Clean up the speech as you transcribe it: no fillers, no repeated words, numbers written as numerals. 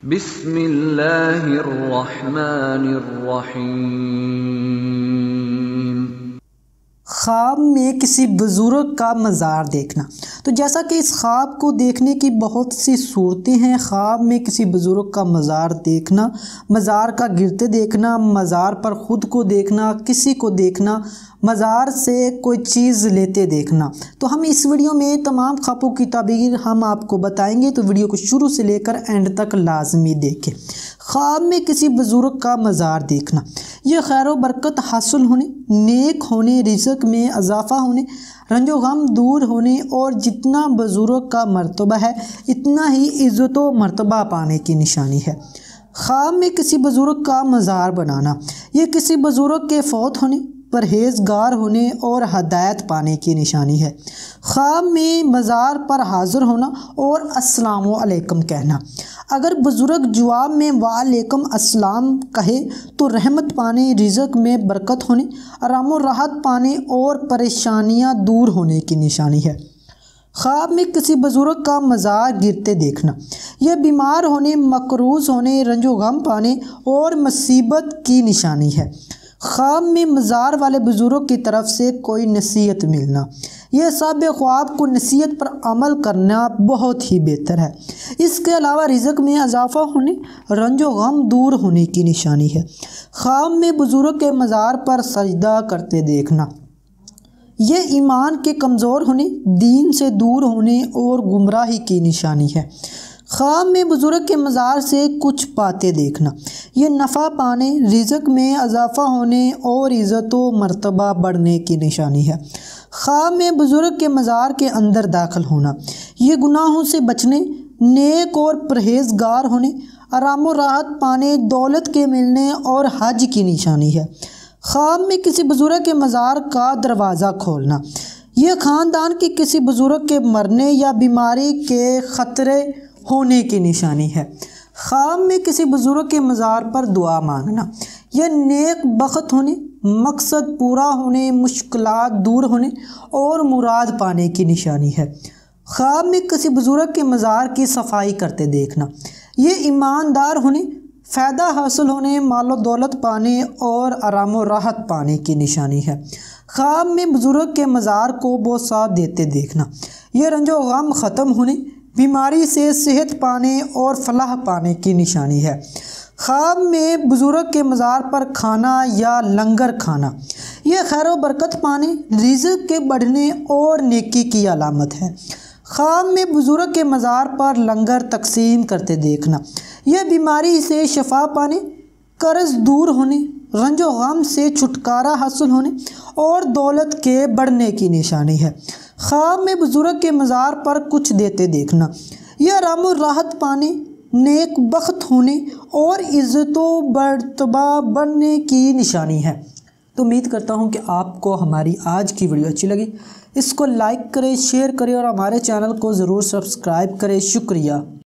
बिस्मिल्लाहिर्रहमानिर्रहीम। ख्वाब में किसी बुज़ुर्ग का मज़ार देखना। तो जैसा कि इस ख्वाब को देखने की बहुत सी सूरतें हैं। ख्वाब में किसी बुज़ुर्ग का मज़ार देखना, मज़ार का गिरते देखना, मज़ार पर ख़ुद को देखना, किसी को देखना, मज़ार से कोई चीज़ लेते देखना। तो हम इस वीडियो में तमाम ख्वाबों की ताबीर हम आपको बताएंगे, तो वीडियो को शुरू से लेकर एंड तक लाजमी देखें। ख्वाब में किसी बुज़ुर्ग का मज़ार देखना, यह खैर व बरकत हासिल होने, नेक होने, रिज़्क़ में इजाफ़ा होने, रंजो गम दूर होने और जितना बुज़ुर्ग का मर्तबा है इतना ही इज़्ज़त व मर्तबा पाने की निशानी है। ख्वाब में किसी बुज़ुर्ग का मज़ार बनाना, यह किसी बुज़ुर्ग के फौत होने, परहेज़गार होने और हदायत पाने की निशानी है। ख्वाब में मज़ार पर हाज़िर होना और अस्सलामु अलैकुम कहना। अगर बुज़ुर्ग जवाब में वालेकुम अस्सलाम कहे तो रहमत पाने, रिज़्क़ में बरकत होने, आराम व राहत पाने और परेशानियां दूर होने की निशानी है। ख्वाब में किसी बुज़ुर्ग का मज़ार गिरते देखना, यह बीमार होने, मकरूज़ होने, रंजो गम पाने और मुसीबत की निशानी है। ख्वाब में मज़ार वाले बुज़ुर्ग की तरफ से कोई नसीहत मिलना, यह सब ख्वाब को नसीहत पर अमल करना बहुत ही बेहतर है। इसके अलावा रिज़्क़ में इजाफ़ा होने, रंजो गम दूर होने की निशानी है। ख्वाब में बुज़ुर्ग के मज़ार पर सजदा करते देखना, यह ईमान के कमज़ोर होने, दीन से दूर होने और गुमराही की निशानी है। ख्वाब में बुज़ुर्ग के मज़ार से कुछ पाते देखना, यह नफ़ा पाने, रिज़्क़ में इजाफ़ा होने और इज़्ज़त व मर्तबा बढ़ने की निशानी है। ख्वाब में बुज़ुर्ग के मज़ार के अंदर दाखिल होना, यह गुनाहों से बचने, नेक और परहेज़गार होने, आराम व राहत पाने, दौलत के मिलने और हज की निशानी है। ख्वाब में किसी बुज़ुर्ग के मज़ार का दरवाज़ा खोलना, यह ख़ानदान के किसी बुज़ुर्ग के मरने या बीमारी के ख़तरे होने की निशानी है। ख्वाब में किसी बुज़ुर्ग के मज़ार पर दुआ मांगना, यह नेक बख्त होने, मकसद पूरा होने, मुश्किलात दूर होने और मुराद पाने की निशानी है। ख्वाब में किसी बुज़ुर्ग के मज़ार की सफाई करते देखना, यह ईमानदार होने, फ़ायदा हासिल होने, मालो दौलत पाने और आराम व राहत पाने की निशानी है। ख्वाब में बुज़ुर्ग के मज़ार को बोसा देते देखना, यह रंजो गम ख़त्म होने, बीमारी से सेहत पाने और फलाह पाने की निशानी है। ख्वाब में बुज़ुर्ग के मज़ार पर खाना या लंगर खाना, यह खैर व बरकत पाने, रिज़्क़ के बढ़ने और नेकी की अलामत है। ख्वाब में बुज़ुर्ग के मज़ार पर लंगर तकसीम करते देखना, यह बीमारी से शफा पाने, कर्ज़ दूर होने, रंजो गम से छुटकारा हासिल होने और दौलत के बढ़ने की निशानी है। ख्वाब में बुज़ुर्ग के मज़ार पर कुछ देते देखना, यह आराम व राहत पाने, नेक बख्त होने और इज़्ज़त व मर्तबा बढ़ने की निशानी है। तो उम्मीद करता हूँ कि आपको हमारी आज की वीडियो अच्छी लगी। इसको लाइक करें, शेयर करें और हमारे चैनल को ज़रूर सब्सक्राइब करें। शुक्रिया।